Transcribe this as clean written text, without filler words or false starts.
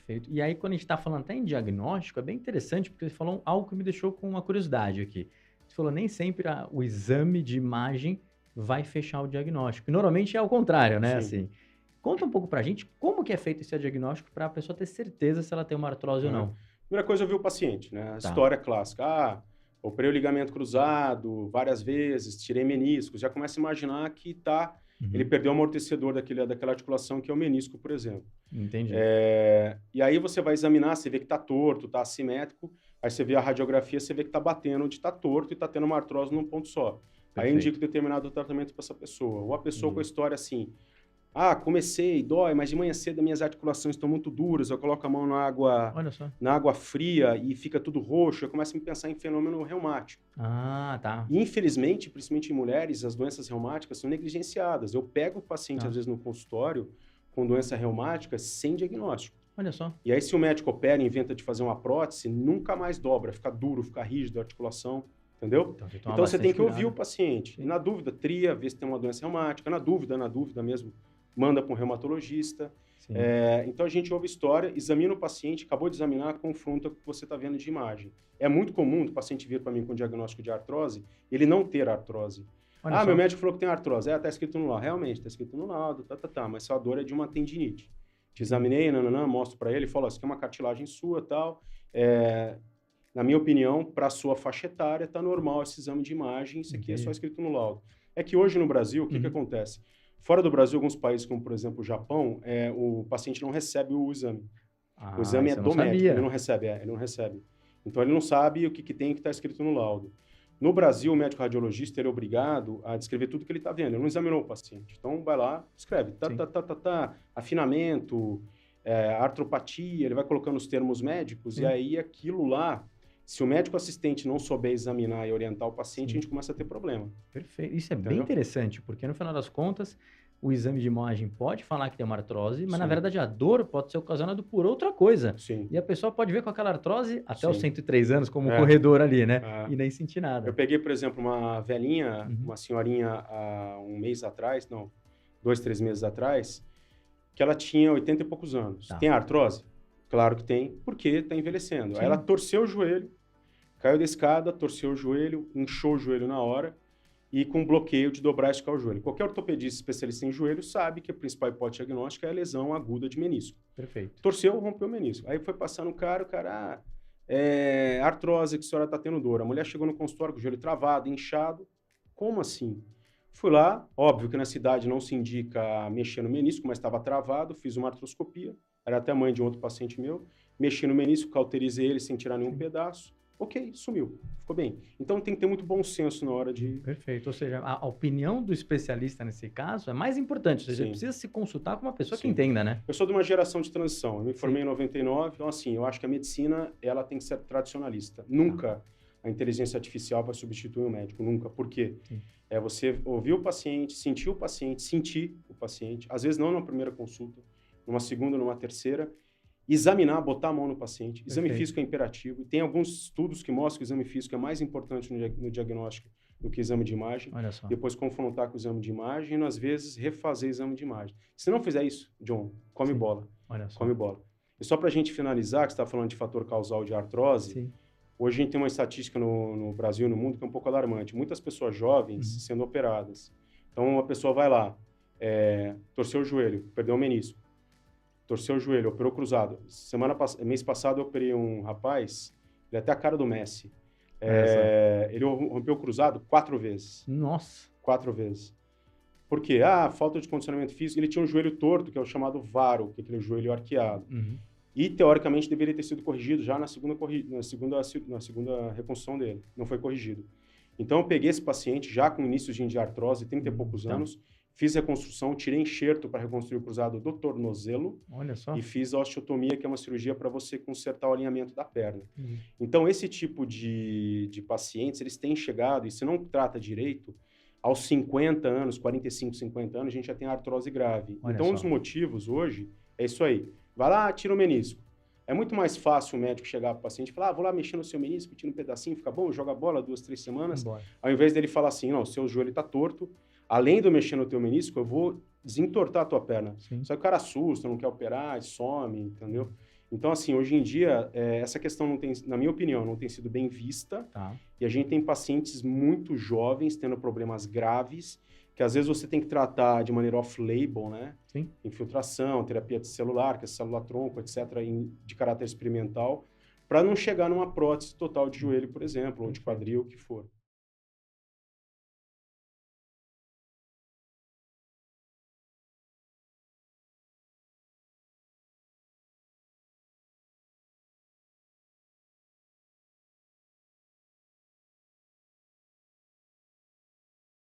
Perfeito. E aí, quando a gente está falando até em diagnóstico, é bem interessante, porque você falou algo que me deixou com uma curiosidade aqui. Você falou, nem sempre o exame de imagem vai fechar o diagnóstico. E normalmente é o contrário, né? Sim. Assim, conta um pouco pra gente como que é feito esse diagnóstico para a pessoa ter certeza se ela tem uma artrose ou Aham. não. Primeira coisa, eu vi o paciente, né? A Tá. história clássica. Ah, operei o ligamento cruzado várias vezes, tirei meniscos. Já começa a imaginar que ele Uhum. perdeu o amortecedor daquela articulação, que é o menisco, por exemplo. Entendi. E aí você vai examinar, você vê que está torto, está assimétrico. Aí você vê a radiografia, você vê que está batendo onde está torto e está tendo uma artrose num ponto só. Aí eu indico Perfeito. determinado tratamento para essa pessoa. Ou a pessoa com a Isso. história assim: ah, comecei, dói, mas de manhã cedo minhas articulações estão muito duras, eu coloco a mão Olha só. na água fria e fica tudo roxo, eu começo a pensar em fenômeno reumático. Ah, tá. E infelizmente, principalmente em mulheres, as doenças reumáticas são negligenciadas. Eu pego o paciente, às Tá. vezes, no consultório com doença reumática sem diagnóstico. Olha só. E aí, se o médico opera e inventa de fazer uma prótese, nunca mais dobra, fica duro, fica rígido a articulação, entendeu? Então tem que tomar Então você tem bastante que ouvir o cuidado. paciente. E Sim. na dúvida, tria, vê se tem uma doença reumática. Na dúvida mesmo, manda para um reumatologista. Sim. Então a gente ouve história, examina o paciente, acabou de examinar, confronta com o que você está vendo de imagem. É muito comum o paciente vir para mim com diagnóstico de artrose, ele não ter artrose. Olha Ah, meu só. médico falou que tem artrose. Tá escrito no laudo. Realmente, tá escrito no laudo, mas sua dor é de uma tendinite. Te Entendi. examinei, nananã, mostro para ele, falo, ó, isso aqui é uma cartilagem sua, tal. É, na minha opinião, para a sua faixa etária, tá normal esse exame de imagem, isso aqui é só Entendi. escrito no laudo. É que hoje no Brasil, o que Uhum. acontece? Fora do Brasil, alguns países, como por exemplo o Japão, o paciente não recebe o exame. O Ah, exame é isso eu não do médico, ele sabia. não recebe, ele não recebe. Então ele não sabe o que, que tem que está escrito no laudo. No Brasil, o médico radiologista ele é obrigado a descrever tudo que ele está vendo. Ele não examinou o paciente. Então vai lá, escreve, Sim. afinamento, artropatia, ele vai colocando os termos médicos e Sim. aí aquilo lá, se o médico assistente não souber examinar e orientar o paciente, a Sim. gente começa a ter problema, Perfeito. Isso é bem entendeu? interessante, porque no final das contas, o exame de imagem pode falar que tem uma artrose, mas na Sim, verdade a dor pode ser ocasionada por outra coisa. sim, E a pessoa pode ver com aquela artrose até os sim. 103 anos, como um É, corredor ali, né? é. E nem sentir Eu nada. peguei, por exemplo, uma velhinha, Uhum. uma senhorinha há um mês atrás, não, 2, 3 meses atrás, que ela tinha 80 e poucos anos. Tá. Tem artrose? Claro que tem, porque está envelhecendo. Aí ela Sim. torceu o joelho, caiu da escada, torceu o joelho, inchou o joelho na hora e com bloqueio de dobrar e esticar o joelho. Qualquer ortopedista especialista em joelho sabe que a principal hipótese diagnóstica é a lesão aguda de menisco. Perfeito. Torceu, rompeu o menisco. Aí foi passando o cara, artrose que a senhora está tendo dor. A mulher chegou no consultório com o joelho travado, inchado. Como assim? Fui lá, óbvio que na cidade não se indica mexer no menisco, mas estava travado, fiz uma artroscopia, era até mãe de um outro paciente meu, mexi no menisco, cauterizei ele sem tirar nenhum Sim. pedaço, ok, sumiu, ficou bem. Então tem que ter muito bom senso na hora de... Perfeito. Ou seja, a opinião do especialista nesse caso é mais importante. Ou seja, Sim, precisa se consultar com uma pessoa que sim. entenda, né? Eu sou de uma geração de transição, eu me Sim. formei em 99, então assim, eu acho que a medicina, ela tem que ser tradicionalista. Tá. Nunca a inteligência artificial vai substituir o médico, nunca. Por quê? Sim. É você ouvir o paciente, sentir o paciente, às vezes não na primeira consulta, numa segunda, numa terceira, examinar, botar a mão no paciente. Exame Perfeito. físico é imperativo, e tem alguns estudos que mostram que o exame físico é mais importante no diagnóstico do que o exame de imagem. Olha só. Depois confrontar com o exame de imagem e, às vezes, refazer o exame de imagem. Se não fizer isso, John, come Sim. bola. Olha Come só. bola. E só para a gente finalizar, que você está falando de fator causal de artrose, Sim. hoje a gente tem uma estatística no Brasil e no mundo que é um pouco alarmante. Muitas pessoas jovens Uhum. sendo operadas. Então, a pessoa vai lá, torceu o joelho, perdeu o menisco, torceu o joelho, operou cruzado. Mês passado eu operei um rapaz, ele é até a cara do Messi. Olha só. Ele rompeu o cruzado 4 vezes. Nossa. 4 vezes. Por quê? Falta de condicionamento físico. Ele tinha um joelho torto, que é o chamado varo, que é aquele joelho arqueado. Uhum. E, teoricamente, deveria ter sido corrigido já na segunda reconstrução dele. Não foi corrigido. Então, eu peguei esse paciente já com início de artrose, 30 e poucos Tá. anos, fiz reconstrução, tirei enxerto para reconstruir o cruzado do tornozelo Olha só. e fiz a osteotomia, que é uma cirurgia para você consertar o alinhamento da perna. Uhum. Então, esse tipo de pacientes, eles têm chegado, e se não trata direito, aos 50 anos, 45, 50 anos, a gente já tem artrose grave. Olha Então, um dos só. motivos hoje é isso aí. Vai lá, tira o menisco. É muito mais fácil o médico chegar para o paciente e falar, vou lá mexer no seu menisco, tira um pedacinho, fica bom, joga a bola 2, 3 semanas, Embora. ao invés dele falar assim, não, seu joelho está torto, além de eu mexer no teu menisco, eu vou desentortar a tua perna. Sim. Só que o cara assusta, não quer operar, some, entendeu? Então, assim, hoje em dia, essa questão não tem, na minha opinião, não tem sido bem vista. Tá. E a gente tem pacientes muito jovens tendo problemas graves, que às vezes você tem que tratar de maneira off-label, né? Sim. Infiltração, terapia celular, que é célula-tronco, etc., de caráter experimental, para não chegar numa prótese total de joelho, por exemplo, ou de quadril, o que for.